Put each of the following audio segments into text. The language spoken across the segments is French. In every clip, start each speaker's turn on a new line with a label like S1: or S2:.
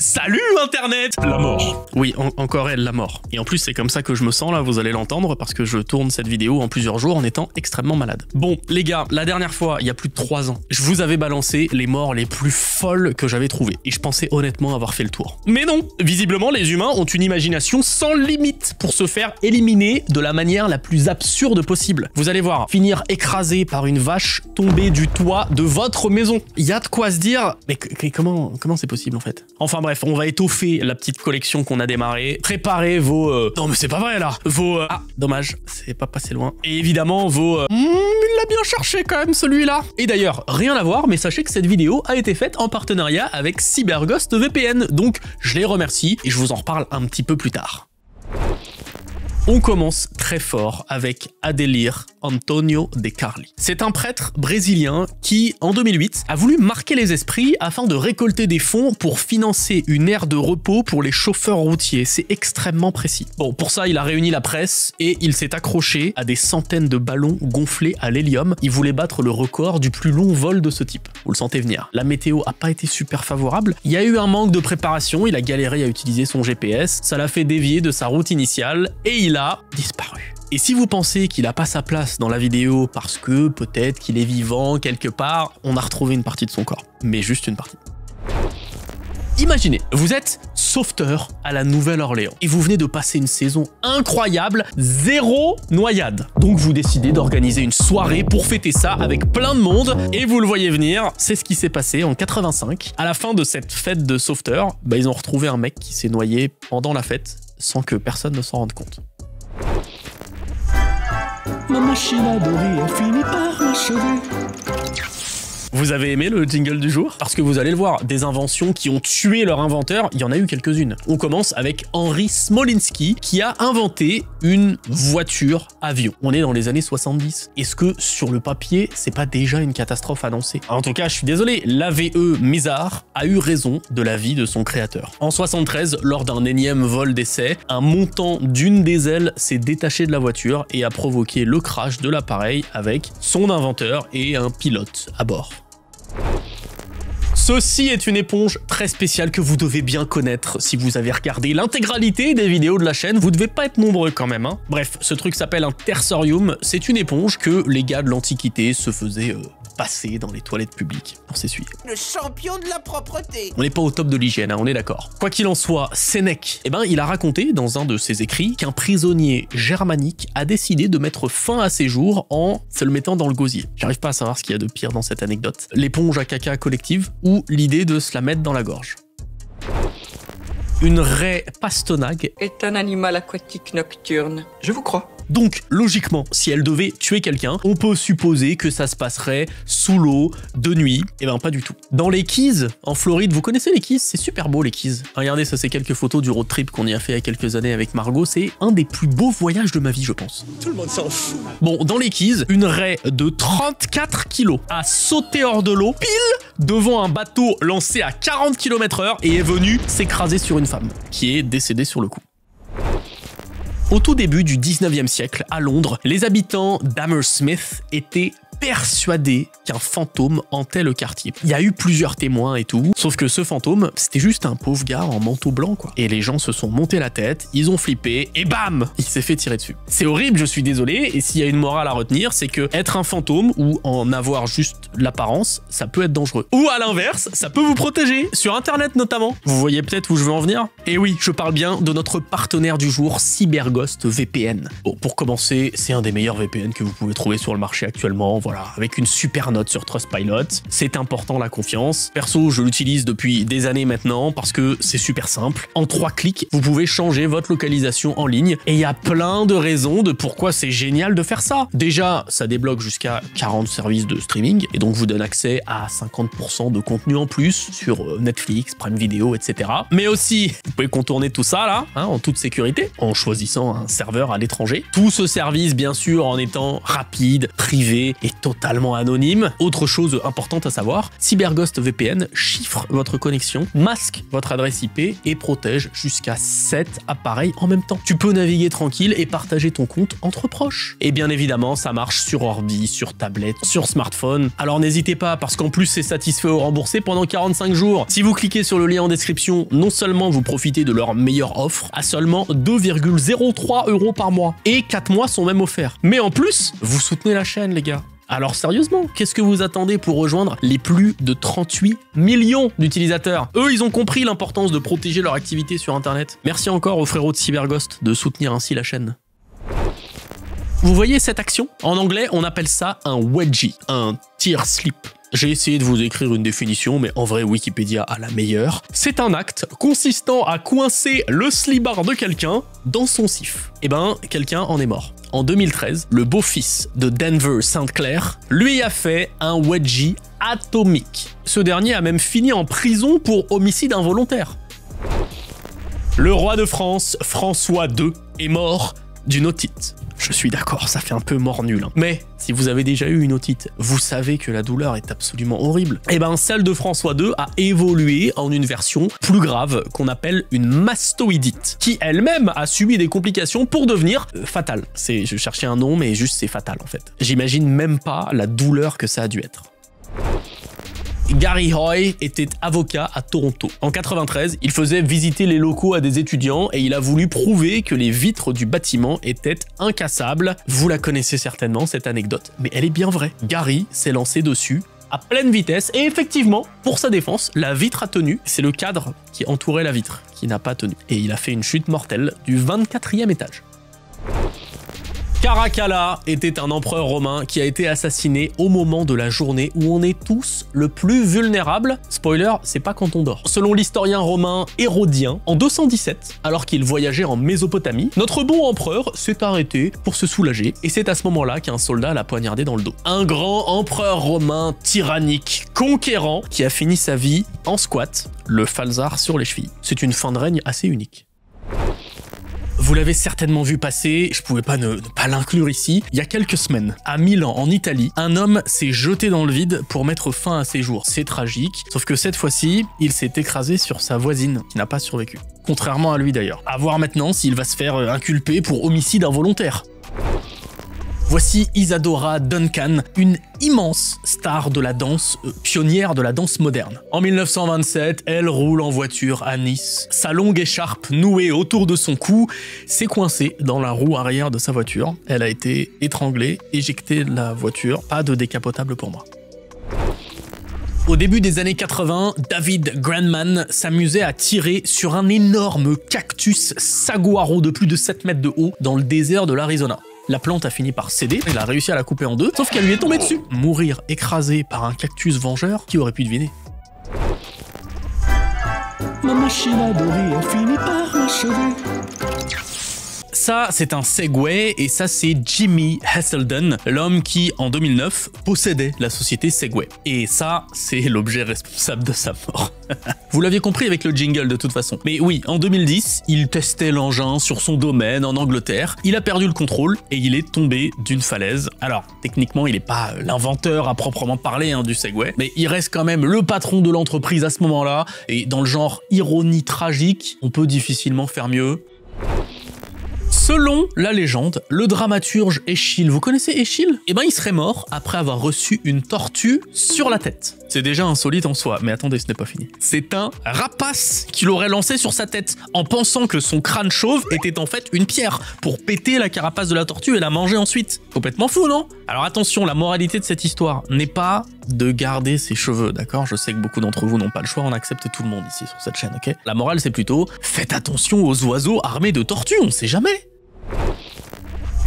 S1: Salut Internet! La mort. Oui, encore elle, la mort. Et en plus, c'est comme ça que je me sens là, vous allez l'entendre, parce que je tourne cette vidéo en plusieurs jours en étant extrêmement malade. Bon, les gars, la dernière fois, il y a plus de 3 ans, je vous avais balancé les morts les plus folles que j'avais trouvées. Et je pensais honnêtement avoir fait le tour. Mais non! Visiblement, les humains ont une imagination sans limite pour se faire éliminer de la manière la plus absurde possible. Vous allez voir, finir écrasé par une vache tombée du toit de votre maison. Il y a de quoi se dire, mais comment c'est possible en fait? Enfin bref, on va étoffer la petite collection qu'on a démarrée. Préparez vos... Non mais c'est pas vrai là. Vos... Ah, dommage, c'est pas passé loin. Et évidemment vos... il l'a bien cherché quand même celui-là. Et d'ailleurs, rien à voir, mais sachez que cette vidéo a été faite en partenariat avec CyberGhost VPN. Donc je les remercie et je vous en reparle un petit peu plus tard. On commence très fort avec Adelir Antonio de Carli. C'est un prêtre brésilien qui, en 2008, a voulu marquer les esprits afin de récolter des fonds pour financer une aire de repos pour les chauffeurs routiers. C'est extrêmement précis. Bon, pour ça, il a réuni la presse et il s'est accroché à des centaines de ballons gonflés à l'hélium. Il voulait battre le record du plus long vol de ce type. Vous le sentez venir. La météo a pas été super favorable. Il y a eu un manque de préparation. Il a galéré à utiliser son GPS. Ça l'a fait dévier de sa route initiale et il a disparu. Et si vous pensez qu'il a pas sa place dans la vidéo parce que peut-être qu'il est vivant quelque part, on a retrouvé une partie de son corps. Mais juste une partie. Imaginez, vous êtes sauveteur à la Nouvelle-Orléans et vous venez de passer une saison incroyable, 0 noyade. Donc vous décidez d'organiser une soirée pour fêter ça avec plein de monde et vous le voyez venir, c'est ce qui s'est passé en 85. À la fin de cette fête de sauveteur, ils ont retrouvé un mec qui s'est noyé pendant la fête sans que personne ne s'en rende compte. Ma machine à dormir a fini par m'achever. Vous avez aimé le jingle du jour? Parce que vous allez le voir, des inventions qui ont tué leur inventeur, il y en a eu quelques-unes. On commence avec Henry Smolinski qui a inventé une voiture avion. On est dans les années 70. Est-ce que sur le papier, c'est pas déjà une catastrophe annoncée? En tout cas, je suis désolé, l'AVE Mizar a eu raison de la vie de son créateur. En 73, lors d'un énième vol d'essai, un montant d'une des ailes s'est détaché de la voiture et a provoqué le crash de l'appareil avec son inventeur et un pilote à bord. Ceci est une éponge très spéciale que vous devez bien connaître si vous avez regardé l'intégralité des vidéos de la chaîne. Vous devez pas être nombreux quand même, hein. Bref, ce truc s'appelle un tersorium. C'est une éponge que les gars de l'Antiquité se faisaient passer dans les toilettes publiques pour s'essuyer.
S2: Le champion de la propreté.
S1: On n'est pas au top de l'hygiène, hein, on est d'accord. Quoi qu'il en soit, Sénèque, il a raconté dans un de ses écrits qu'un prisonnier germanique a décidé de mettre fin à ses jours en se le mettant dans le gosier. J'arrive pas à savoir ce qu'il y a de pire dans cette anecdote. L'éponge à caca collective ou l'idée de se la mettre dans la gorge. Une raie pastonague
S3: est un animal aquatique nocturne. Je vous crois.
S1: Donc, logiquement, si elle devait tuer quelqu'un, on peut supposer que ça se passerait sous l'eau, de nuit. Eh ben, pas du tout. Dans les Keys, en Floride, vous connaissez les Keys? C'est super beau, les Keys. Regardez, ça, c'est quelques photos du road trip qu'on y a fait il y a quelques années avec Margot. C'est un des plus beaux voyages de ma vie, je pense.
S2: Tout le monde s'en fout.
S1: Bon, dans les Keys, une raie de 34 kilos a sauté hors de l'eau, pile devant un bateau lancé à 40 km/h et est venue s'écraser sur une femme, qui est décédée sur le coup. Au tout début du 19e siècle, à Londres, les habitants d'Hammersmith étaient persuadés qu'un fantôme hantait le quartier. Il y a eu plusieurs témoins et tout, sauf que ce fantôme, c'était juste un pauvre gars en manteau blanc, quoi. Et les gens se sont montés la tête, ils ont flippé, et bam, il s'est fait tirer dessus. C'est horrible, je suis désolé, et s'il y a une morale à retenir, c'est que être un fantôme, ou en avoir juste l'apparence, ça peut être dangereux. Ou à l'inverse, ça peut vous protéger, sur internet notamment. Vous voyez peut-être où je veux en venir? Et oui, je parle bien de notre partenaire du jour, CyberGhost VPN. Bon, pour commencer, c'est un des meilleurs VPN que vous pouvez trouver sur le marché actuellement, voilà, avec une super note sur Trustpilot. C'est important la confiance. Perso, je l'utilise depuis des années maintenant parce que c'est super simple. En 3 clics, vous pouvez changer votre localisation en ligne et il y a plein de raisons de pourquoi c'est génial de faire ça. Déjà, ça débloque jusqu'à 40 services de streaming et donc vous donne accès à 50% de contenu en plus sur Netflix, Prime Video, etc. Mais aussi, vous pouvez contourner tout ça là, hein, en toute sécurité, en choisissant un serveur à l'étranger. Tout ce service, bien sûr, en étant rapide, privé et totalement anonyme. Autre chose importante à savoir, CyberGhost VPN chiffre votre connexion, masque votre adresse IP et protège jusqu'à 7 appareils en même temps. Tu peux naviguer tranquille et partager ton compte entre proches. Et bien évidemment, ça marche sur ordi, sur tablette, sur smartphone. Alors n'hésitez pas, parce qu'en plus c'est satisfait ou remboursé pendant 45 jours. Si vous cliquez sur le lien en description, non seulement vous profitez de leur meilleure offre à seulement 2,03 € par mois, et 4 mois sont même offerts. Mais en plus, vous soutenez la chaîne les gars. Alors sérieusement, qu'est-ce que vous attendez pour rejoindre les plus de 38 millions d'utilisateurs? Eux, ils ont compris l'importance de protéger leur activité sur internet. Merci encore aux frérots de CyberGhost de soutenir ainsi la chaîne. Vous voyez cette action? En anglais, on appelle ça un wedgie, un tear slip. J'ai essayé de vous écrire une définition, mais en vrai, Wikipédia a la meilleure. C'est un acte consistant à coincer le slibard de quelqu'un dans son sif. Eh ben, quelqu'un en est mort. En 2013, le beau-fils de Denver St. Clair lui a fait un wedgie atomique. Ce dernier a même fini en prison pour homicide involontaire. Le roi de France, François II, est mort d'une otite. Je suis d'accord, ça fait un peu mort nul. Mais si vous avez déjà eu une otite, vous savez que la douleur est absolument horrible. Et ben celle de François II a évolué en une version plus grave qu'on appelle une mastoïdite, qui elle-même a subi des complications pour devenir fatale. Je cherchais un nom, mais juste c'est fatal en fait. J'imagine même pas la douleur que ça a dû être. Gary Hoy était avocat à Toronto. En 93, il faisait visiter les locaux à des étudiants et il a voulu prouver que les vitres du bâtiment étaient incassables. Vous la connaissez certainement cette anecdote, mais elle est bien vraie. Gary s'est lancé dessus à pleine vitesse et effectivement, pour sa défense, la vitre a tenu. C'est le cadre qui entourait la vitre qui n'a pas tenu. Et il a fait une chute mortelle du 24e étage. Caracalla était un empereur romain qui a été assassiné au moment de la journée où on est tous le plus vulnérables. Spoiler, c'est pas quand on dort. Selon l'historien romain Hérodien, en 217, alors qu'il voyageait en Mésopotamie, notre bon empereur s'est arrêté pour se soulager et c'est à ce moment-là qu'un soldat l'a poignardé dans le dos. Un grand empereur romain tyrannique, conquérant, qui a fini sa vie en squat, le falzar sur les chevilles. C'est une fin de règne assez unique. Vous l'avez certainement vu passer, je pouvais pas ne pas l'inclure ici. Il y a quelques semaines, à Milan, en Italie, un homme s'est jeté dans le vide pour mettre fin à ses jours. C'est tragique, sauf que cette fois-ci, il s'est écrasé sur sa voisine, qui n'a pas survécu. Contrairement à lui d'ailleurs. À voir maintenant s'il va se faire inculper pour homicide involontaire. Voici Isadora Duncan, une immense star de la danse, pionnière de la danse moderne. En 1927, elle roule en voiture à Nice. Sa longue écharpe nouée autour de son cou s'est coincée dans la roue arrière de sa voiture. Elle a été étranglée, éjectée de la voiture. Pas de décapotable pour moi. Au début des années 80, David Grandman s'amusait à tirer sur un énorme cactus saguaro de plus de 7 mètres de haut dans le désert de l'Arizona. La plante a fini par céder, il a réussi à la couper en deux, sauf qu'elle lui est tombée dessus. Mourir écrasé par un cactus vengeur, qui aurait pu deviner? Ma machine à dorer a fini par m'achever. Ça, c'est un Segway, et ça, c'est Jimmy Heselden, l'homme qui, en 2009, possédait la société Segway. Et ça, c'est l'objet responsable de sa mort. Vous l'aviez compris avec le jingle de toute façon. Mais oui, en 2010, il testait l'engin sur son domaine en Angleterre, il a perdu le contrôle et il est tombé d'une falaise. Alors, techniquement, il n'est pas l'inventeur à proprement parler du Segway, mais il reste quand même le patron de l'entreprise à ce moment-là, et dans le genre ironie tragique, on peut difficilement faire mieux. Selon la légende, le dramaturge Échille, vous connaissez Échille? Eh ben il serait mort après avoir reçu une tortue sur la tête. C'est déjà insolite en soi, mais attendez, ce n'est pas fini. C'est un rapace qui l'aurait lancé sur sa tête, en pensant que son crâne chauve était en fait une pierre, pour péter la carapace de la tortue et la manger ensuite. Complètement fou, non? Alors attention, la moralité de cette histoire n'est pas de garder ses cheveux, d'accord? Je sais que beaucoup d'entre vous n'ont pas le choix, on accepte tout le monde ici sur cette chaîne, ok? La morale c'est plutôt, faites attention aux oiseaux armés de tortues, on sait jamais.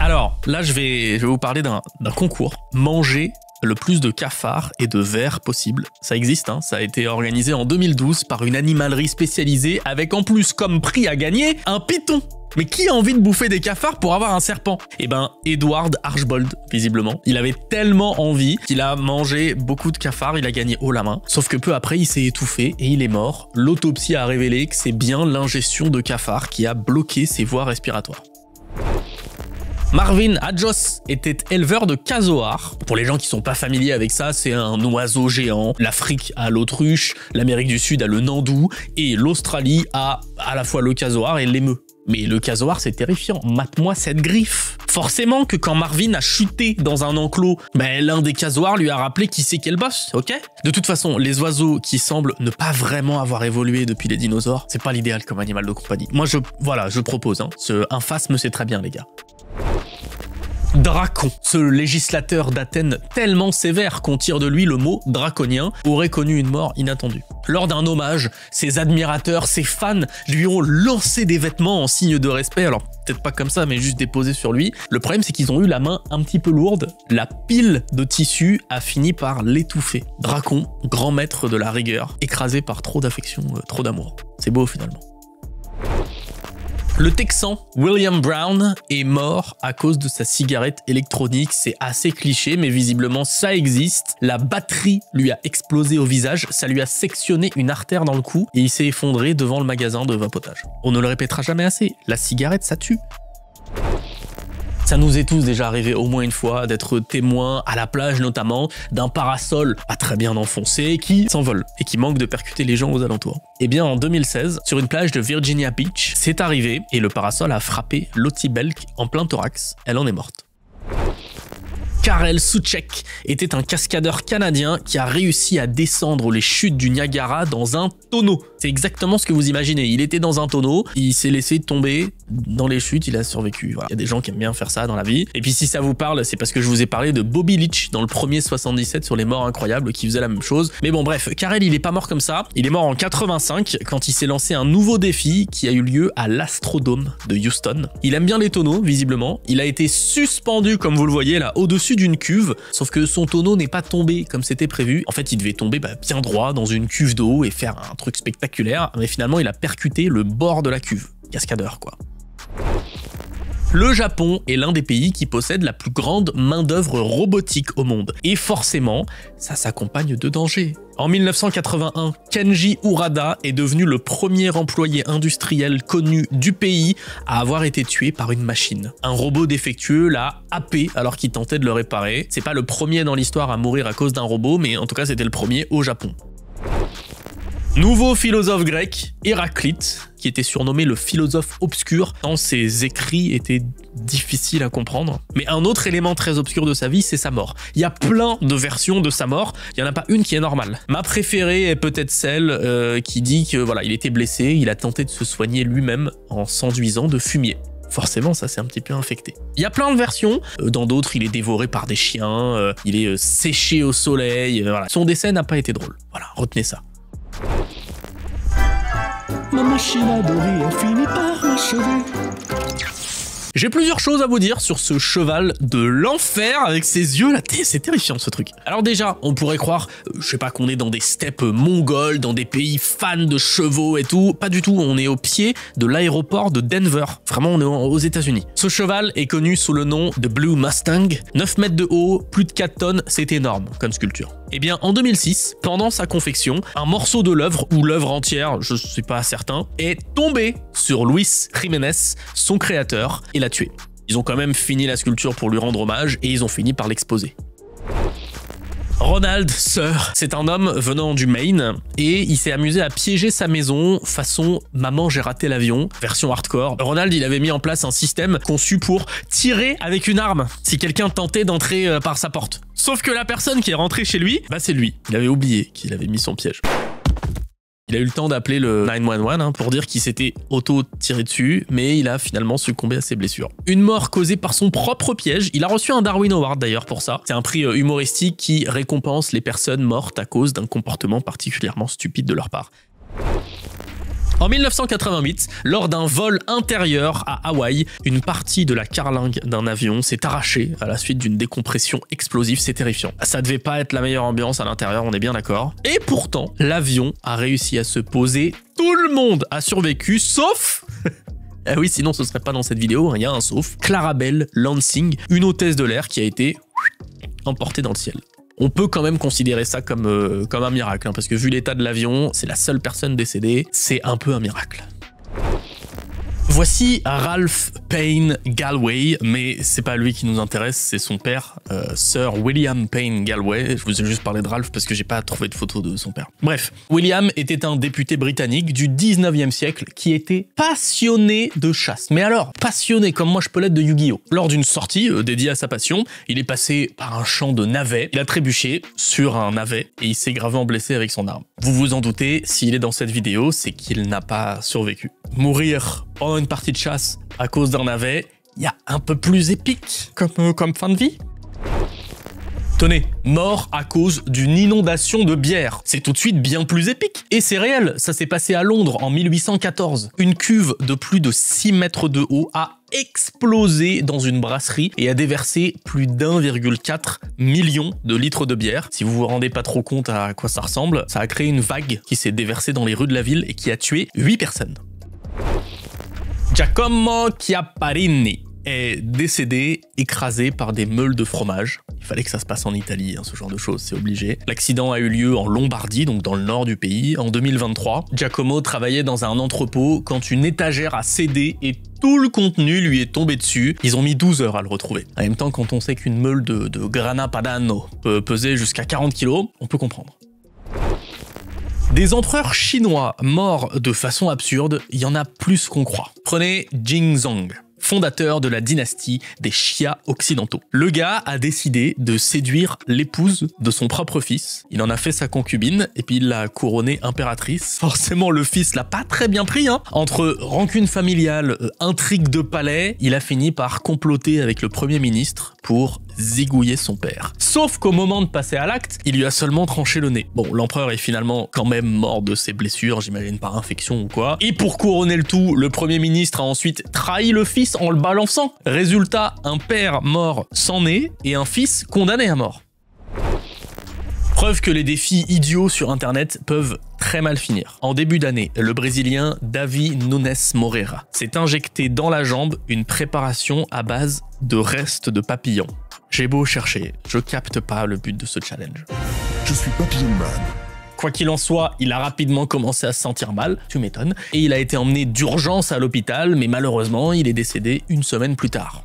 S1: Alors, là, je vais vous parler d'un concours. Manger le plus de cafards et de vers possible. Ça existe, ça a été organisé en 2012 par une animalerie spécialisée avec en plus comme prix à gagner un python. Mais qui a envie de bouffer des cafards pour avoir un serpent? Eh ben, Edward Archbold, visiblement. Il avait tellement envie qu'il a mangé beaucoup de cafards, il a gagné haut la main. Sauf que peu après, il s'est étouffé et il est mort. L'autopsie a révélé que c'est bien l'ingestion de cafards qui a bloqué ses voies respiratoires. Marvin Hadjos était éleveur de casoars. Pour les gens qui sont pas familiers avec ça, c'est un oiseau géant. L'Afrique a l'autruche, l'Amérique du Sud a le nandou et l'Australie a à la fois le casoar et l'émeu. Mais le casoar, c'est terrifiant. Mate-moi cette griffe. Forcément que quand Marvin a chuté dans un enclos, l'un des casoars lui a rappelé qui c'est le boss, ok? De toute façon, les oiseaux qui semblent ne pas vraiment avoir évolué depuis les dinosaures, c'est pas l'idéal comme animal de compagnie. Moi, je propose, hein. Un phasme, c'est très bien, les gars. Dracon, ce législateur d'Athènes tellement sévère qu'on tire de lui le mot draconien, aurait connu une mort inattendue. Lors d'un hommage, ses admirateurs, ses fans lui ont lancé des vêtements en signe de respect, alors peut-être pas comme ça, mais juste déposés sur lui. Le problème, c'est qu'ils ont eu la main un petit peu lourde, la pile de tissu a fini par l'étouffer. Dracon, grand maître de la rigueur, écrasé par trop d'affection, trop d'amour. C'est beau finalement. Le Texan William Brown est mort à cause de sa cigarette électronique. C'est assez cliché, mais visiblement ça existe. La batterie lui a explosé au visage, ça lui a sectionné une artère dans le cou et il s'est effondré devant le magasin de vapotage. On ne le répétera jamais assez, la cigarette ça tue. Ça nous est tous déjà arrivé au moins une fois d'être témoin, à la plage notamment, d'un parasol pas très bien enfoncé qui s'envole et qui manque de percuter les gens aux alentours. Et bien en 2016, sur une plage de Virginia Beach, c'est arrivé et le parasol a frappé Lottie Belk en plein thorax. Elle en est morte. Karel Souček était un cascadeur canadien qui a réussi à descendre les chutes du Niagara dans un tonneau. C'est exactement ce que vous imaginez. Il était dans un tonneau, il s'est laissé tomber dans les chutes, il a survécu. Voilà. Il y a des gens qui aiment bien faire ça dans la vie. Et puis si ça vous parle, c'est parce que je vous ai parlé de Bobby Leach dans le premier 77 sur les morts incroyables qui faisait la même chose. Mais bon bref, Karel il est pas mort comme ça. Il est mort en 85 quand il s'est lancé un nouveau défi qui a eu lieu à l'Astrodome de Houston. Il aime bien les tonneaux, visiblement. Il a été suspendu, comme vous le voyez là, au-dessus d'une cuve, sauf que son tonneau n'est pas tombé comme c'était prévu. En fait, il devait tomber bien droit dans une cuve d'eau et faire un truc spectaculaire, mais finalement, il a percuté le bord de la cuve. Cascadeur, quoi. Le Japon est l'un des pays qui possède la plus grande main-d'œuvre robotique au monde. Et forcément, ça s'accompagne de dangers. En 1981, Kenji Urada est devenu le premier employé industriel connu du pays à avoir été tué par une machine. Un robot défectueux l'a happé alors qu'il tentait de le réparer. C'est pas le premier dans l'histoire à mourir à cause d'un robot, mais en tout cas c'était le premier au Japon. Nouveau philosophe grec, Héraclite, qui était surnommé le philosophe obscur, tant ses écrits étaient difficiles à comprendre. Mais un autre élément très obscur de sa vie, c'est sa mort. Il y a plein de versions de sa mort, il n'y en a pas une qui est normale. Ma préférée est peut-être celle qui dit que voilà, il était blessé, il a tenté de se soigner lui-même en s'enduisant de fumier. Forcément, ça s'est un petit peu infecté. Il y a plein de versions. Dans d'autres, il est dévoré par des chiens, il est séché au soleil. Voilà. Son décès n'a pas été drôle. Voilà, retenez ça. Ma machine à dormir a fini par m'achever. J'ai plusieurs choses à vous dire sur ce cheval de l'enfer avec ses yeux là, c'est terrifiant ce truc. Alors déjà, on pourrait croire, je sais pas, qu'on est dans des steppes mongoles, dans des pays fans de chevaux et tout. Pas du tout, on est au pied de l'aéroport de Denver. Vraiment, on est aux États-Unis. Ce cheval est connu sous le nom de Blue Mustang. 9 mètres de haut, plus de 4 tonnes, c'est énorme comme sculpture. Eh bien, en 2006, pendant sa confection, un morceau de l'œuvre, ou l'œuvre entière, je suis pas certain, est tombé sur Luis Jiménez, son créateur, et l'a tué. Ils ont quand même fini la sculpture pour lui rendre hommage, et ils ont fini par l'exposer. Ronald Searle, c'est un homme venant du Maine, et il s'est amusé à piéger sa maison façon « Maman, j'ai raté l'avion », version hardcore. Ronald, il avait mis en place un système conçu pour tirer avec une arme si quelqu'un tentait d'entrer par sa porte. Sauf que la personne qui est rentrée chez lui, c'est lui. Il avait oublié qu'il avait mis son piège. Il a eu le temps d'appeler le 911 pour dire qu'il s'était auto-tiré dessus, mais il a finalement succombé à ses blessures. Une mort causée par son propre piège. Il a reçu un Darwin Award d'ailleurs pour ça. C'est un prix humoristique qui récompense les personnes mortes à cause d'un comportement particulièrement stupide de leur part. En 1988, lors d'un vol intérieur à Hawaï, une partie de la carlingue d'un avion s'est arrachée à la suite d'une décompression explosive. C'est terrifiant. Ça devait pas être la meilleure ambiance à l'intérieur, on est bien d'accord. Et pourtant, l'avion a réussi à se poser. Tout le monde a survécu, sauf... Ah oui, sinon ce serait pas dans cette vidéo, il y a un sauf. Clarabelle Lansing, une hôtesse de l'air qui a été emportée dans le ciel. On peut quand même considérer ça comme un miracle, parce que vu l'état de l'avion, c'est la seule personne décédée, c'est un peu un miracle. Voici Ralph Payne Galway, mais c'est pas lui qui nous intéresse, c'est son père, Sir William Payne Galway. Je vous ai juste parlé de Ralph parce que j'ai pas trouvé de photo de son père. Bref, William était un député britannique du 19e siècle qui était passionné de chasse. Mais alors, passionné comme moi je peux l'être de Yu-Gi-Oh! Lors d'une sortie dédiée à sa passion, il est passé par un champ de navets, il a trébuché sur un navet et il s'est gravement blessé avec son arme. Vous vous en doutez, s'il est dans cette vidéo, c'est qu'il n'a pas survécu. Mourir pendant une partie de chasse à cause d'un navet, il y a un peu plus épique comme fin de vie. Tenez, mort à cause d'une inondation de bière. C'est tout de suite bien plus épique. Et c'est réel, ça s'est passé à Londres en 1814. Une cuve de plus de 6 mètres de haut a explosé dans une brasserie et a déversé plus d'1,4 million de litres de bière. Si vous vous rendez pas trop compte à quoi ça ressemble, ça a créé une vague qui s'est déversée dans les rues de la ville et qui a tué 8 personnes. Giacomo Chiapparini est décédé écrasé par des meules de fromage. Il fallait que ça se passe en Italie, hein, ce genre de choses, c'est obligé. L'accident a eu lieu en Lombardie, donc dans le nord du pays, en 2023. Giacomo travaillait dans un entrepôt quand une étagère a cédé et tout le contenu lui est tombé dessus. Ils ont mis 12 heures à le retrouver. En même temps, quand on sait qu'une meule de Grana Padano peut peser jusqu'à 40 kg, on peut comprendre. Des empereurs chinois morts de façon absurde, il y en a plus qu'on croit. Prenez Jingzong, fondateur de la dynastie des Xia occidentaux. Le gars a décidé de séduire l'épouse de son propre fils. Il en a fait sa concubine et puis il l'a couronnée impératrice. Forcément, le fils l'a pas très bien pris, hein. Entre rancune familiale, intrigue de palais, il a fini par comploter avec le premier ministre pour zigouiller son père. Sauf qu'au moment de passer à l'acte, il lui a seulement tranché le nez. Bon, l'empereur est finalement quand même mort de ses blessures, j'imagine par infection ou quoi. Et pour couronner le tout, le premier ministre a ensuite trahi le fils en le balançant. Résultat, un père mort sans nez et un fils condamné à mort. Preuve que les défis idiots sur internet peuvent très mal finir. En début d'année, le Brésilien Davi Nunes Moreira s'est injecté dans la jambe une préparation à base de restes de papillons. J'ai beau chercher, je capte pas le but de ce challenge.
S4: Je suis Papillon Man.
S1: Quoi qu'il en soit, il a rapidement commencé à se sentir mal, tu m'étonnes, et il a été emmené d'urgence à l'hôpital, mais malheureusement, il est décédé une semaine plus tard.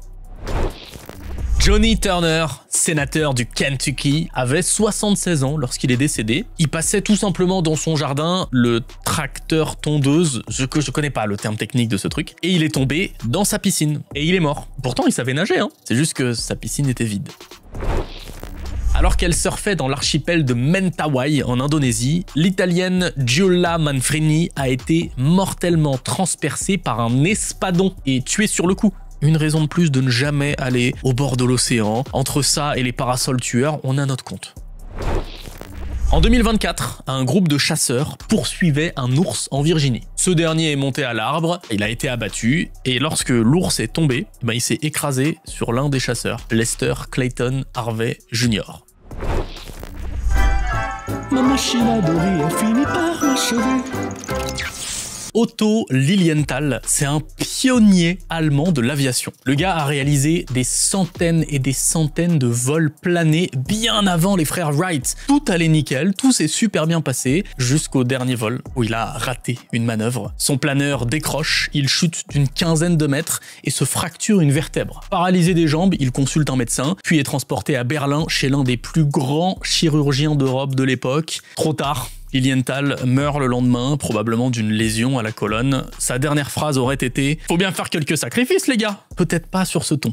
S1: Johnny Turner, sénateur du Kentucky, avait 76 ans lorsqu'il est décédé. Il passait tout simplement dans son jardin le tracteur tondeuse, je connais pas le terme technique de ce truc, et il est tombé dans sa piscine. Et il est mort. Pourtant, il savait nager, hein. C'est juste que sa piscine était vide. Alors qu'elle surfait dans l'archipel de Mentawai en Indonésie, l'italienne Giulia Manfrini a été mortellement transpercée par un espadon et tuée sur le coup. Une raison de plus de ne jamais aller au bord de l'océan. Entre ça et les parasols tueurs, on a notre compte. En 2024, un groupe de chasseurs poursuivait un ours en Virginie. Ce dernier est monté à l'arbre, il a été abattu, et lorsque l'ours est tombé, il s'est écrasé sur l'un des chasseurs, Lester Clayton Harvey Jr.
S4: Ma machine à doré a fini par m'achever.
S1: Otto Lilienthal, c'est un pionnier allemand de l'aviation. Le gars a réalisé des centaines et des centaines de vols planés bien avant les frères Wright. Tout allait nickel, tout s'est super bien passé, jusqu'au dernier vol où il a raté une manœuvre. Son planeur décroche, il chute d'une quinzaine de mètres et se fracture une vertèbre. Paralysé des jambes, il consulte un médecin, puis est transporté à Berlin chez l'un des plus grands chirurgiens d'Europe de l'époque. Trop tard. Lilienthal meurt le lendemain, probablement d'une lésion à la colonne. Sa dernière phrase aurait été « Faut bien faire quelques sacrifices, les gars !» Peut-être pas sur ce ton.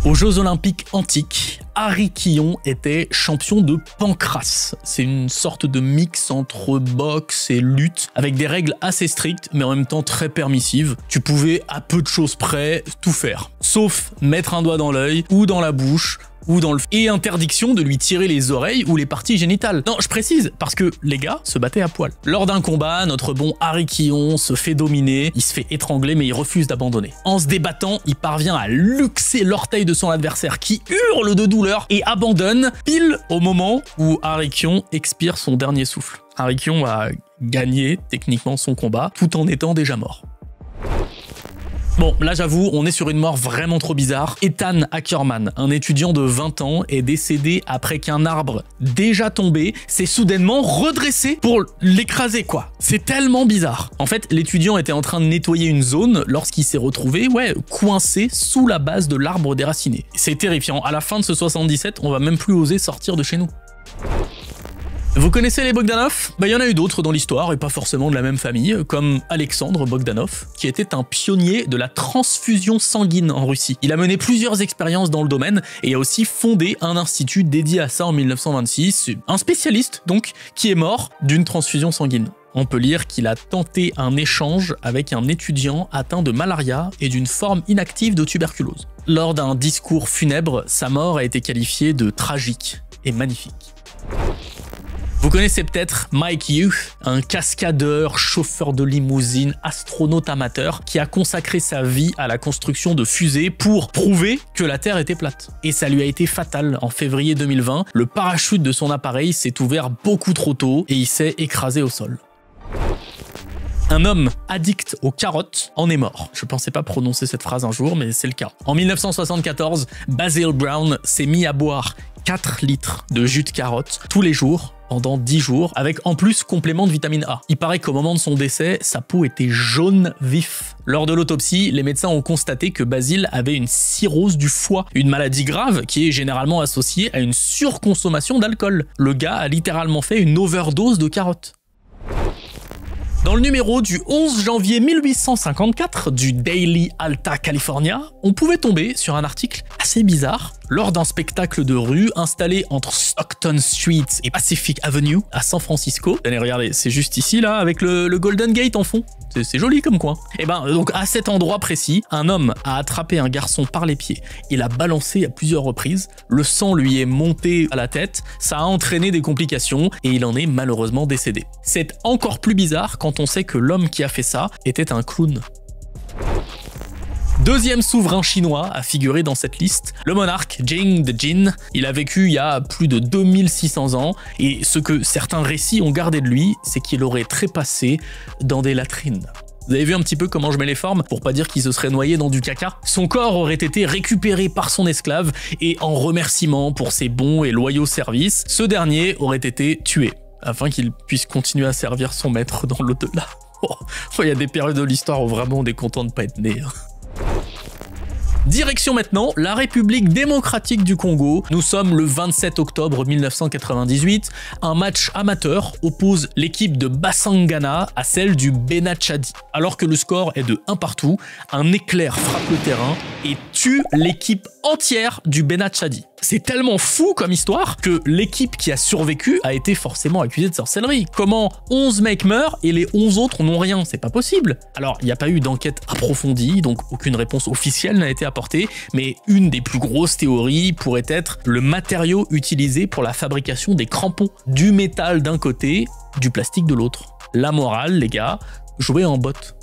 S1: Aux Jeux Olympiques antiques, Harry Quillon était champion de pancrace. C'est une sorte de mix entre boxe et lutte, avec des règles assez strictes, mais en même temps très permissives. Tu pouvais, à peu de choses près, tout faire. Sauf mettre un doigt dans l'œil, ou dans la bouche, ou dans le... Et interdiction de lui tirer les oreilles ou les parties génitales. Non, je précise, parce que les gars se battaient à poil. Lors d'un combat, notre bon Harry Quillon se fait dominer, il se fait étrangler, mais il refuse d'abandonner. En se débattant, il parvient à luxer l'orteil de son adversaire qui hurle de douleur et abandonne pile au moment où Harry Quillon expire son dernier souffle. Harry Quillon a gagné techniquement son combat tout en étant déjà mort.
S5: Bon, là j'avoue, on est sur une mort vraiment trop bizarre. Ethan Ackerman, un étudiant de 20 ans, est décédé après qu'un arbre déjà tombé s'est soudainement redressé pour l'écraser quoi. C'est tellement bizarre. En fait, l'étudiant était en train de nettoyer une zone lorsqu'il s'est retrouvé, coincé sous la base de l'arbre déraciné. C'est terrifiant. À la fin de ce 77, on va même plus oser sortir de chez nous. Vous connaissez les Bogdanov? Il y en a eu d'autres dans l'histoire, et pas forcément de la même famille, comme Alexandre Bogdanov, qui était un pionnier de la transfusion sanguine en Russie. Il a mené plusieurs expériences dans le domaine, et a aussi fondé un institut dédié à ça en 1926, un spécialiste donc, qui est mort d'une transfusion sanguine. On peut lire qu'il a tenté un échange avec un étudiant atteint de malaria et d'une forme inactive de tuberculose. Lors d'un discours funèbre, sa mort a été qualifiée de tragique et magnifique. Vous connaissez peut-être Mike Hughes, un cascadeur, chauffeur de limousine, astronaute amateur qui a consacré sa vie à la construction de fusées pour prouver que la Terre était plate. Et ça lui a été fatal. En février 2020, le parachute de son appareil s'est ouvert beaucoup trop tôt et il s'est écrasé au sol. Un homme addict aux carottes en est mort. Je pensais pas prononcer cette phrase un jour, mais c'est le cas. En 1974, Basil Brown s'est mis à boire 4 litres de jus de carotte tous les jours pendant 10 jours, avec en plus complément de vitamine A. Il paraît qu'au moment de son décès, sa peau était jaune vif. Lors de l'autopsie, les médecins ont constaté que Basil avait une cirrhose du foie, une maladie grave qui est généralement associée à une surconsommation d'alcool. Le gars a littéralement fait une overdose de carottes. Dans le numéro du 11 janvier 1854 du Daily Alta California, on pouvait tomber sur un article assez bizarre lors d'un spectacle de rue installé entre Stockton Street et Pacific Avenue à San Francisco. Allez, regardez, c'est juste ici là avec le Golden Gate en fond. C'est joli comme coin. Et donc à cet endroit précis, un homme a attrapé un garçon par les pieds. Il l'a balancé à plusieurs reprises. Le sang lui est monté à la tête. Ça a entraîné des complications et il en est malheureusement décédé. C'est encore plus bizarre quand on sait que l'homme qui a fait ça était un clown. Deuxième souverain chinois à figurer dans cette liste, le monarque Jing de Jin. Il a vécu il y a plus de 2600 ans et ce que certains récits ont gardé de lui, c'est qu'il aurait trépassé dans des latrines. Vous avez vu un petit peu comment je mets les formes pour pas dire qu'il se serait noyé dans du caca? Son corps aurait été récupéré par son esclave et en remerciement pour ses bons et loyaux services, ce dernier aurait été tué afin qu'il puisse continuer à servir son maître dans l'au-delà. Il y a des périodes de l'histoire où vraiment on est content de pas être né. Direction maintenant la République démocratique du Congo. Nous sommes le 27 octobre 1998. Un match amateur oppose l'équipe de Bassangana à celle du Bena-Tchadi. Alors que le score est de 1 partout, un éclair frappe le terrain et tue l'équipe entière du Bena-Tchadi. C'est tellement fou comme histoire que l'équipe qui a survécu a été forcément accusée de sorcellerie. Comment 11 mecs meurent et les 11 autres n'ont rien? C'est pas possible. Alors, il n'y a pas eu d'enquête approfondie, donc aucune réponse officielle n'a été apportée, mais une des plus grosses théories pourrait être le matériau utilisé pour la fabrication des crampons. Du métal d'un côté, du plastique de l'autre. La morale, les gars, jouez en botte.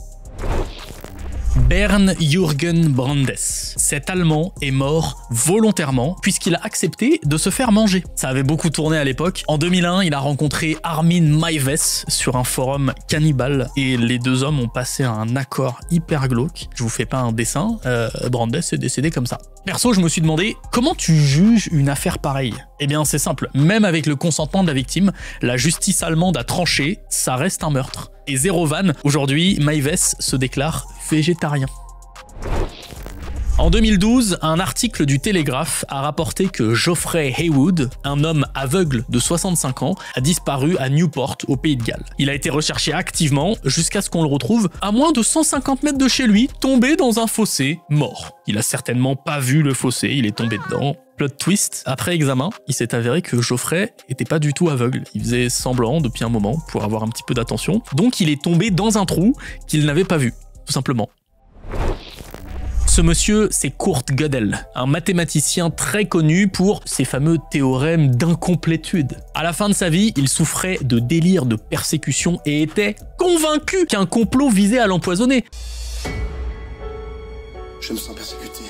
S5: Bernd Jürgen Brandes. Cet Allemand est mort volontairement puisqu'il a accepté de se faire manger. Ça avait beaucoup tourné à l'époque. En 2001, il a rencontré Armin Maives sur un forum cannibale et les deux hommes ont passé un accord hyper glauque. Je vous fais pas un dessin, Brandes est décédé comme ça. Perso, je me suis demandé comment tu juges une affaire pareille? Eh bien, c'est simple. Même avec le consentement de la victime, la justice allemande a tranché, ça reste un meurtre. Et zéro vanne, aujourd'hui, Maives se déclare végétarien. En 2012, un article du Télégraphe a rapporté que Geoffrey Haywood, un homme aveugle de 65 ans, a disparu à Newport, au Pays de Galles. Il a été recherché activement jusqu'à ce qu'on le retrouve à moins de 150 mètres de chez lui, tombé dans un fossé, mort. Il a certainement pas vu le fossé, il est tombé dedans. Plot twist, après examen, il s'est avéré que Geoffrey était pas du tout aveugle. Il faisait semblant depuis un moment pour avoir un petit peu d'attention. Donc il est tombé dans un trou qu'il n'avait pas vu, tout simplement. Ce monsieur, c'est Kurt Gödel, un mathématicien très connu pour ses fameux théorèmes d'incomplétude. À la fin de sa vie, il souffrait de délire de persécution et était convaincu qu'un complot visait à l'empoisonner.
S6: Je me sens persécuté.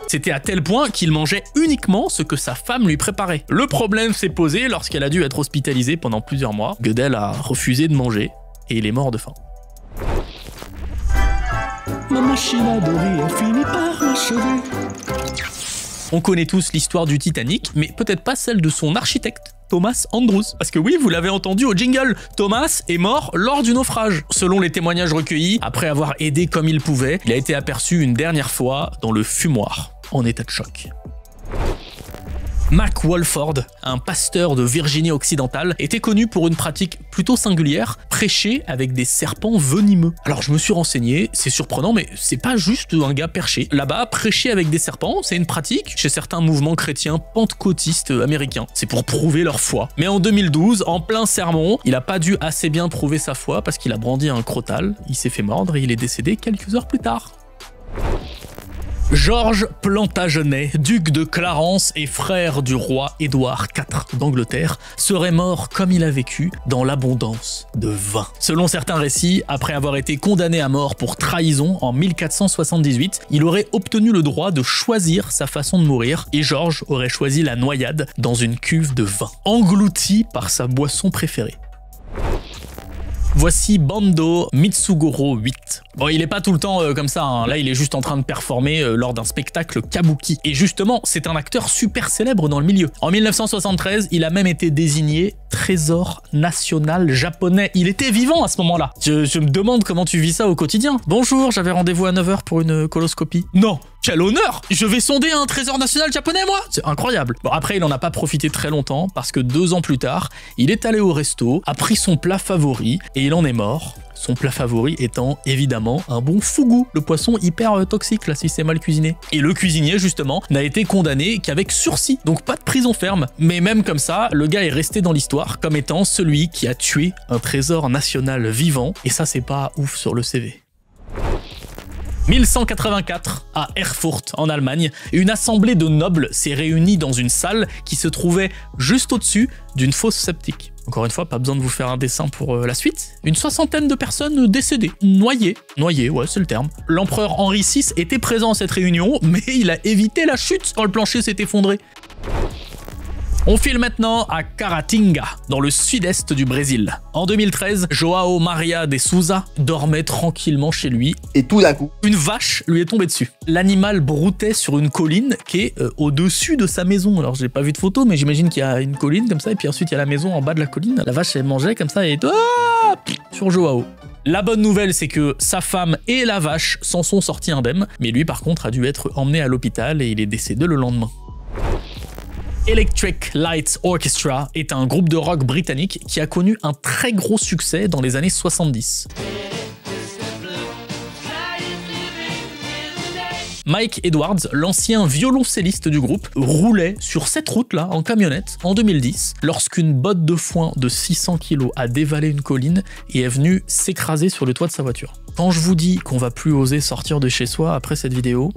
S5: C'était à tel point qu'il mangeait uniquement ce que sa femme lui préparait. Le problème s'est posé lorsqu'elle a dû être hospitalisée pendant plusieurs mois. Gödel a refusé de manger et il est mort de faim.
S4: Ma machine à rire finit par m'achever.
S5: On connaît tous l'histoire du Titanic, mais peut-être pas celle de son architecte, Thomas Andrews. Parce que oui, vous l'avez entendu au jingle, Thomas est mort lors du naufrage. Selon les témoignages recueillis, après avoir aidé comme il pouvait, il a été aperçu une dernière fois dans le fumoir, en état de choc. Mac Walford, un pasteur de Virginie occidentale, était connu pour une pratique plutôt singulière, prêcher avec des serpents venimeux. Alors je me suis renseigné, c'est surprenant, mais c'est pas juste un gars perché. Là-bas, prêcher avec des serpents, c'est une pratique chez certains mouvements chrétiens pentecôtistes américains. C'est pour prouver leur foi. Mais en 2012, en plein sermon, il a pas dû assez bien prouver sa foi parce qu'il a brandi un crotal, il s'est fait mordre et il est décédé quelques heures plus tard. Georges Plantagenet, duc de Clarence et frère du roi Édouard IV d'Angleterre, serait mort comme il a vécu dans l'abondance de vin. Selon certains récits, après avoir été condamné à mort pour trahison en 1478, il aurait obtenu le droit de choisir sa façon de mourir et Georges aurait choisi la noyade dans une cuve de vin, englouti par sa boisson préférée. Voici Bando Mitsugoro 8. Bon, il est pas tout le temps comme ça, hein. Là il est juste en train de performer lors d'un spectacle kabuki. Et justement, c'est un acteur super célèbre dans le milieu. En 1973, il a même été désigné trésor national japonais. Il était vivant à ce moment-là. Je me demande comment tu vis ça au quotidien. Bonjour, j'avais rendez-vous à 9h pour une coloscopie. Non, quel honneur! Je vais sonder un trésor national japonais, moi! C'est incroyable. Bon, après, il en a pas profité très longtemps, parce que 2 ans plus tard, il est allé au resto, a pris son plat favori, et il en est mort. Son plat favori étant évidemment un bon fugu, le poisson hyper toxique là si c'est mal cuisiné. Et le cuisinier justement n'a été condamné qu'avec sursis, donc pas de prison ferme. Mais même comme ça, le gars est resté dans l'histoire comme étant celui qui a tué un trésor national vivant, et ça c'est pas ouf sur le CV. 1184, à Erfurt, en Allemagne, une assemblée de nobles s'est réunie dans une salle qui se trouvait juste au-dessus d'une fosse septique. Encore une fois, pas besoin de vous faire un dessin pour la suite. Une 60aine de personnes décédées, noyées. Noyées, ouais, c'est le terme. L'empereur Henri VI était présent à cette réunion, mais il a évité la chute quand le plancher s'est effondré. On file maintenant à Caratinga, dans le sud-est du Brésil. En 2013, João Maria de Souza dormait tranquillement chez lui.
S6: Et tout d'un coup,
S5: une vache lui est tombée dessus. L'animal broutait sur une colline qui est au-dessus de sa maison. Alors j'ai pas vu de photo, mais j'imagine qu'il y a une colline comme ça, et puis ensuite il y a la maison en bas de la colline. La vache elle mangeait comme ça et sur João. La bonne nouvelle, c'est que sa femme et la vache s'en sont sortis indemnes, mais lui par contre a dû être emmené à l'hôpital et il est décédé le lendemain. Electric Light Orchestra est un groupe de rock britannique qui a connu un très gros succès dans les années 70. Mike Edwards, l'ancien violoncelliste du groupe, roulait sur cette route-là en camionnette en 2010 lorsqu'une botte de foin de 600 kg a dévalé une colline et est venue s'écraser sur le toit de sa voiture. Quand je vous dis qu'on va plus oser sortir de chez soi après cette vidéo,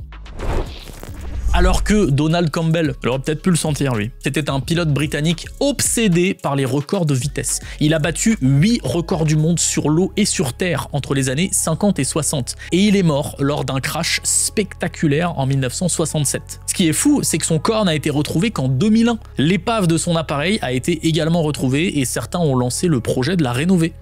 S5: alors que Donald Campbell, il aurait peut-être pu le sentir lui. C'était un pilote britannique obsédé par les records de vitesse. Il a battu 8 records du monde sur l'eau et sur terre entre les années 50 et 60. Et il est mort lors d'un crash spectaculaire en 1967. Ce qui est fou, c'est que son corps n'a été retrouvé qu'en 2001. L'épave de son appareil a été également retrouvée et certains ont lancé le projet de la rénover.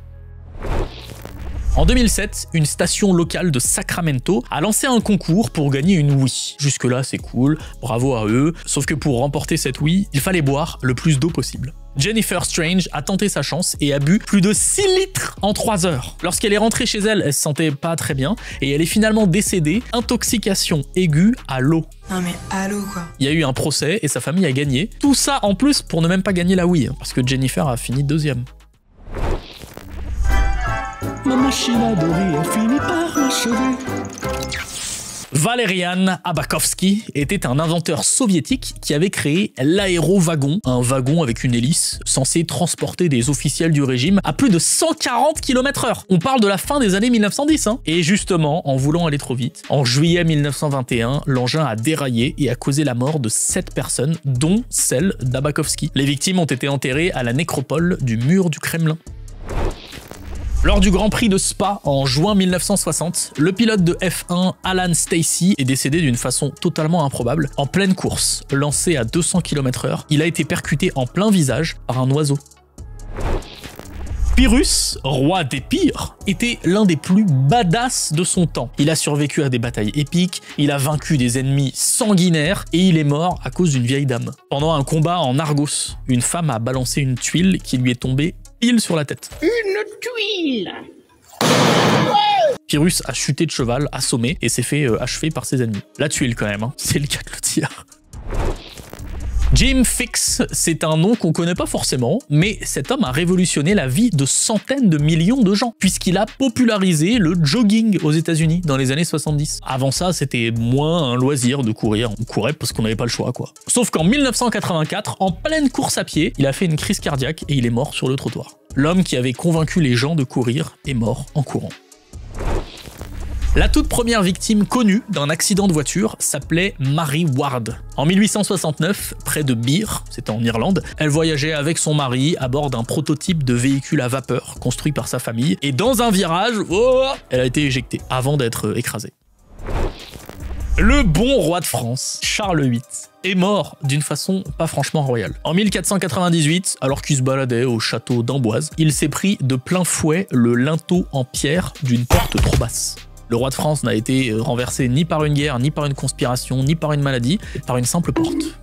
S5: En 2007, une station locale de Sacramento a lancé un concours pour gagner une Wii. Jusque-là, c'est cool, bravo à eux, sauf que pour remporter cette Wii, il fallait boire le plus d'eau possible. Jennifer Strange a tenté sa chance et a bu plus de 6 litres en 3 heures. Lorsqu'elle est rentrée chez elle, elle se sentait pas très bien et elle est finalement décédée, intoxication aiguë à l'eau.
S7: Non mais à l'eau quoi.
S5: Il y a eu un procès et sa famille a gagné. Tout ça en plus pour ne même pas gagner la Wii, parce que Jennifer a fini 2e.
S4: Ma machine à rire finit par m'achever.
S5: Valerian Abakovsky était un inventeur soviétique qui avait créé l'aérowagon, un wagon avec une hélice censé transporter des officiels du régime à plus de 140 km/h. On parle de la fin des années 1910, hein. Et justement, en voulant aller trop vite, en juillet 1921, l'engin a déraillé et a causé la mort de 7 personnes, dont celle d'Abakovsky. Les victimes ont été enterrées à la nécropole du mur du Kremlin. Lors du Grand Prix de Spa en juin 1960, le pilote de F1 Alan Stacey est décédé d'une façon totalement improbable. En pleine course, lancé à 200 km/h, il a été percuté en plein visage par un oiseau. Pyrrhus, roi d'Épire, était l'un des plus badass de son temps. Il a survécu à des batailles épiques, il a vaincu des ennemis sanguinaires et il est mort à cause d'une vieille dame. Pendant un combat en Argos, une femme a balancé une tuile qui lui est tombée pile sur la tête.
S2: Une tuile!
S5: Pyrrhus a chuté de cheval, assommé, et s'est fait achever par ses ennemis. La tuile quand même, hein. C'est le cas de le dire. Jim Fixx, c'est un nom qu'on connaît pas forcément, mais cet homme a révolutionné la vie de centaines de millions de gens, puisqu'il a popularisé le jogging aux États-Unis dans les années 70. Avant ça, c'était moins un loisir de courir. On courait parce qu'on n'avait pas le choix, quoi. Sauf qu'en 1984, en pleine course à pied, il a fait une crise cardiaque et il est mort sur le trottoir. L'homme qui avait convaincu les gens de courir est mort en courant. La toute première victime connue d'un accident de voiture s'appelait Mary Ward. En 1869, près de Birr, c'était en Irlande, elle voyageait avec son mari à bord d'un prototype de véhicule à vapeur construit par sa famille, et dans un virage, elle a été éjectée avant d'être écrasée. Le bon roi de France, Charles VIII, est mort d'une façon pas franchement royale. En 1498, alors qu'il se baladait au château d'Amboise, il s'est pris de plein fouet le linteau en pierre d'une porte trop basse. Le roi de France n'a été renversé ni par une guerre, ni par une conspiration, ni par une maladie, mais par une simple porte.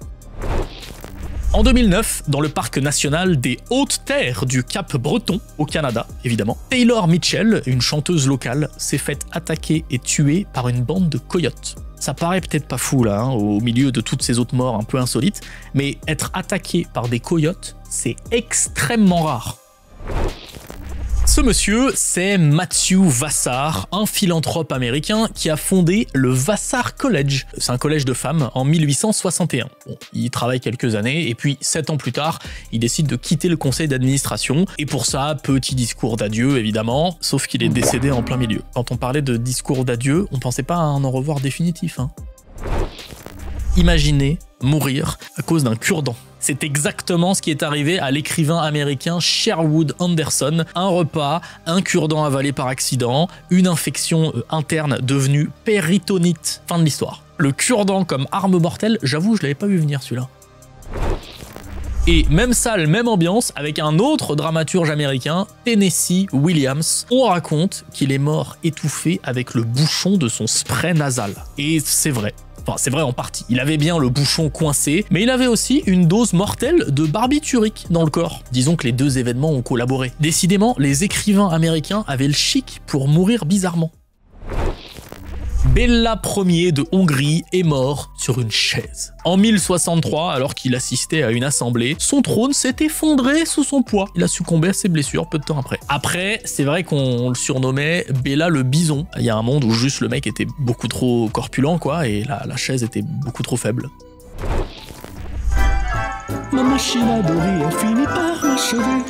S5: En 2009, dans le parc national des Hautes-Terres du Cap-Breton, au Canada, évidemment, Taylor Mitchell, une chanteuse locale, s'est faite attaquer et tuer par une bande de coyotes. Ça paraît peut-être pas fou là, hein, au milieu de toutes ces autres morts un peu insolites, mais être attaqué par des coyotes, c'est extrêmement rare. Ce monsieur, c'est Matthew Vassar, un philanthrope américain qui a fondé le Vassar College. C'est un collège de femmes en 1861. Bon, il travaille quelques années et puis 7 ans plus tard, il décide de quitter le conseil d'administration. Et pour ça, petit discours d'adieu évidemment, sauf qu'il est décédé en plein milieu. Quand on parlait de discours d'adieu, on pensait pas à un au revoir définitif, hein. Imaginez mourir à cause d'un cure-dent. C'est exactement ce qui est arrivé à l'écrivain américain Sherwood Anderson. Un repas, un cure-dent avalé par accident, une infection interne devenue péritonite. Fin de l'histoire. Le cure-dent comme arme mortelle, j'avoue, je l'avais pas vu venir celui-là. Et même salle, même ambiance, avec un autre dramaturge américain, Tennessee Williams. On raconte qu'il est mort étouffé avec le bouchon de son spray nasal. Et c'est vrai. Enfin, c'est vrai en partie. Il avait bien le bouchon coincé, mais il avait aussi une dose mortelle de barbiturique dans le corps. Disons que les deux événements ont collaboré. Décidément, les écrivains américains avaient le chic pour mourir bizarrement. Béla Ier de Hongrie est mort sur une chaise. En 1063, alors qu'il assistait à une assemblée, son trône s'est effondré sous son poids. Il a succombé à ses blessures peu de temps après. Après, c'est vrai qu'on le surnommait Béla le bison. Il y a un monde où juste le mec était beaucoup trop corpulent, quoi, et la chaise était beaucoup trop faible.
S4: Ma machine à doré a fini par m'achever.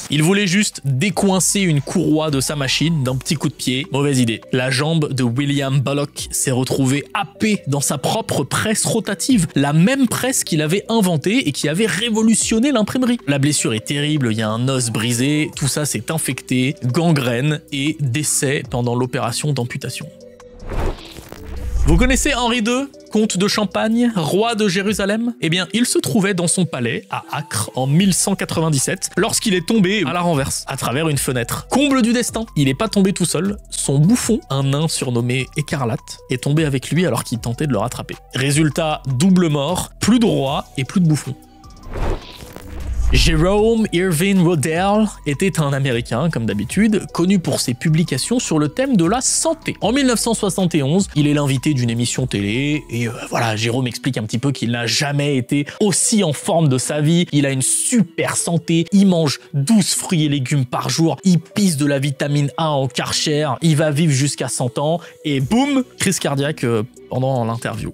S5: Il voulait juste décoincer une courroie de sa machine d'un petit coup de pied. Mauvaise idée. La jambe de William Bullock s'est retrouvée happée dans sa propre presse rotative. La même presse qu'il avait inventée et qui avait révolutionné l'imprimerie. La blessure est terrible, il y a un os brisé, tout ça s'est infecté, gangrène et décès pendant l'opération d'amputation. Vous connaissez Henri II, comte de Champagne, roi de Jérusalem? Eh bien, il se trouvait dans son palais, à Acre, en 1197, lorsqu'il est tombé à la renverse, à travers une fenêtre. Comble du destin, il n'est pas tombé tout seul, son bouffon, un nain surnommé Écarlate, est tombé avec lui alors qu'il tentait de le rattraper. Résultat, double mort, plus de roi et plus de bouffon. Jerome Irving Waddell était un Américain, comme d'habitude, connu pour ses publications sur le thème de la santé. En 1971, il est l'invité d'une émission télé, et voilà, Jérôme explique un petit peu qu'il n'a jamais été aussi en forme de sa vie, il a une super santé, il mange 12 fruits et légumes par jour, il pisse de la vitamine A en Karcher, il va vivre jusqu'à 100 ans, et boum, crise cardiaque pendant l'interview.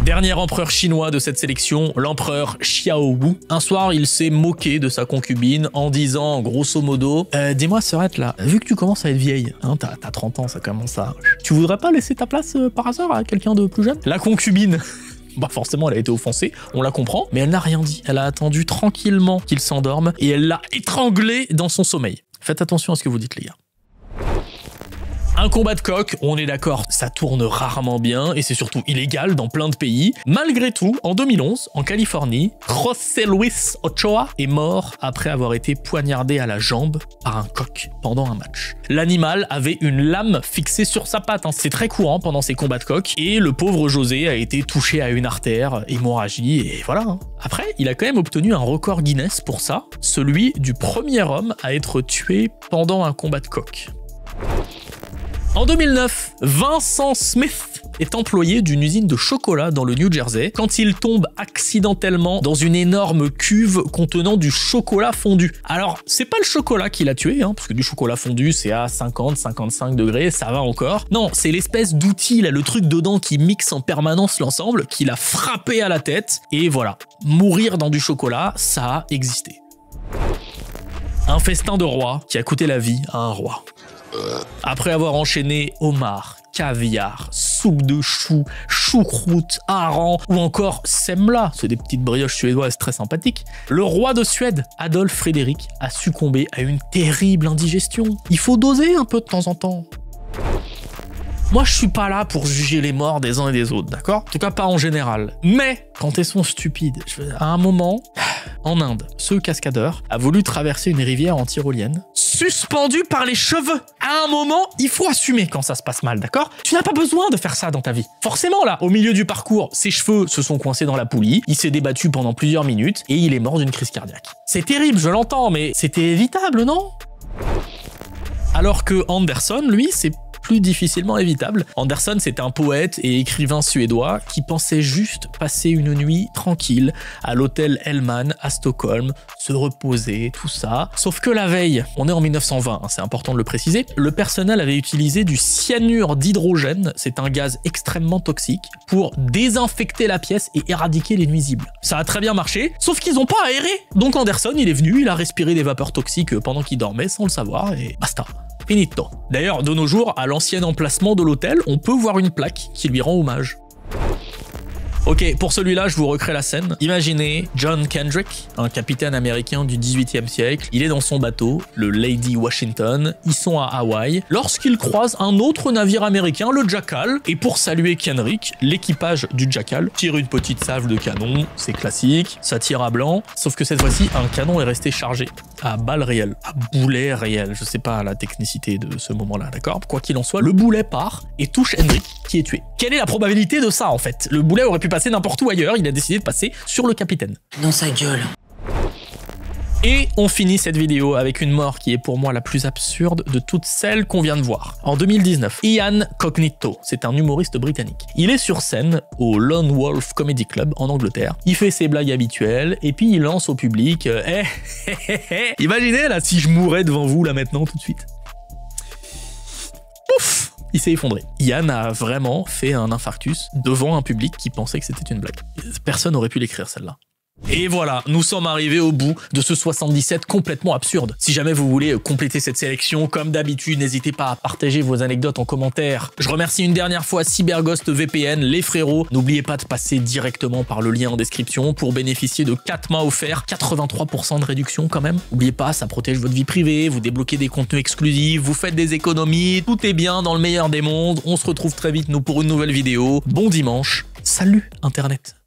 S5: Dernier empereur chinois de cette sélection, l'empereur Xiao Wu. Un soir, il s'est moqué de sa concubine en disant, grosso modo, dis-moi, Serette, là, vu que tu commences à être vieille, hein, t'as 30 ans, ça commence à... Tu voudrais pas laisser ta place par hasard à quelqu'un de plus jeune? La concubine, bah forcément, elle a été offensée, on la comprend, mais elle n'a rien dit. Elle a attendu tranquillement qu'il s'endorme et elle l'a étranglé dans son sommeil. Faites attention à ce que vous dites, les gars. Un combat de coq, on est d'accord, ça tourne rarement bien et c'est surtout illégal dans plein de pays. Malgré tout, en 2011, en Californie, José Luis Ochoa est mort après avoir été poignardé à la jambe par un coq pendant un match. L'animal avait une lame fixée sur sa patte, hein. C'est très courant pendant ces combats de coq et le pauvre José a été touché à une artère, hémorragie et voilà. Hein. Après, il a quand même obtenu un record Guinness pour ça, celui du premier homme à être tué pendant un combat de coq. En 2009, Vincent Smith est employé d'une usine de chocolat dans le New Jersey quand il tombe accidentellement dans une énorme cuve contenant du chocolat fondu. Alors, c'est pas le chocolat qui l'a tué, hein, parce que du chocolat fondu, c'est à 50-55 degrés, ça va encore. Non, c'est l'espèce d'outil, là, le truc dedans qui mixe en permanence l'ensemble, qui l'a frappé à la tête. Et voilà, mourir dans du chocolat, ça a existé. Un festin de roi qui a coûté la vie à un roi. Après avoir enchaîné homard, caviar, soupe de chou, choucroute, hareng ou encore semla, c'est des petites brioches suédoises très sympathiques, le roi de Suède, Adolphe Frédéric, a succombé à une terrible indigestion. Il faut doser un peu de temps en temps. Moi, je suis pas là pour juger les morts des uns et des autres, d'accord? En tout cas, pas en général. Mais, quand elles sont stupides, à un moment, en Inde, ce cascadeur a voulu traverser une rivière en tyrolienne, suspendu par les cheveux. À un moment, il faut assumer quand ça se passe mal, d'accord? Tu n'as pas besoin de faire ça dans ta vie. Forcément, là, au milieu du parcours, ses cheveux se sont coincés dans la poulie, il s'est débattu pendant plusieurs minutes et il est mort d'une crise cardiaque. C'est terrible, je l'entends, mais c'était évitable, non? Alors que Anderson, lui, c'est plus difficilement évitable. Anderson, c'est un poète et écrivain suédois qui pensait juste passer une nuit tranquille à l'hôtel Hellman à Stockholm, se reposer, tout ça. Sauf que la veille, on est en 1920, hein, c'est important de le préciser, le personnel avait utilisé du cyanure d'hydrogène, c'est un gaz extrêmement toxique, pour désinfecter la pièce et éradiquer les nuisibles. Ça a très bien marché, sauf qu'ils n'ont pas aéré. Donc Anderson, il est venu, il a respiré des vapeurs toxiques pendant qu'il dormait sans le savoir et basta. Finito. D'ailleurs, de nos jours, à l'ancien emplacement de l'hôtel, on peut voir une plaque qui lui rend hommage. Ok, pour celui-là, je vous recrée la scène. Imaginez John Kendrick, un capitaine américain du 18e siècle. Il est dans son bateau, le Lady Washington. Ils sont à Hawaï lorsqu'il croise un autre navire américain, le Jackal. Et pour saluer Kendrick, l'équipage du Jackal tire une petite salve de canon. C'est classique, ça tire à blanc. Sauf que cette fois-ci, un canon est resté chargé à balles réelles, à boulets réels. Je sais pas la technicité de ce moment-là, d'accord? Quoi qu'il en soit, le boulet part et touche Hendrik, qui est tué. Quelle est la probabilité de ça, en fait? Le boulet aurait pu passer n'importe où ailleurs, il a décidé de passer sur le capitaine.
S2: Dans sa gueule.
S5: Et on finit cette vidéo avec une mort qui est pour moi la plus absurde de toutes celles qu'on vient de voir. En 2019, Ian Cognito, c'est un humoriste britannique. Il est sur scène au Lone Wolf Comedy Club en Angleterre. Il fait ses blagues habituelles et puis il lance au public imaginez là si je mourais devant vous là maintenant tout de suite. Ouf! Il s'est effondré. Ian a vraiment fait un infarctus devant un public qui pensait que c'était une blague. Personne n'aurait pu l'écrire celle-là. Et voilà, nous sommes arrivés au bout de ce 77 complètement absurde. Si jamais vous voulez compléter cette sélection, comme d'habitude, n'hésitez pas à partager vos anecdotes en commentaire. Je remercie une dernière fois CyberGhost VPN, les frérots. N'oubliez pas de passer directement par le lien en description pour bénéficier de 4 mois offerts, 83% de réduction quand même. N'oubliez pas, ça protège votre vie privée, vous débloquez des contenus exclusifs, vous faites des économies, tout est bien dans le meilleur des mondes. On se retrouve très vite, nous, pour une nouvelle vidéo. Bon dimanche, salut Internet.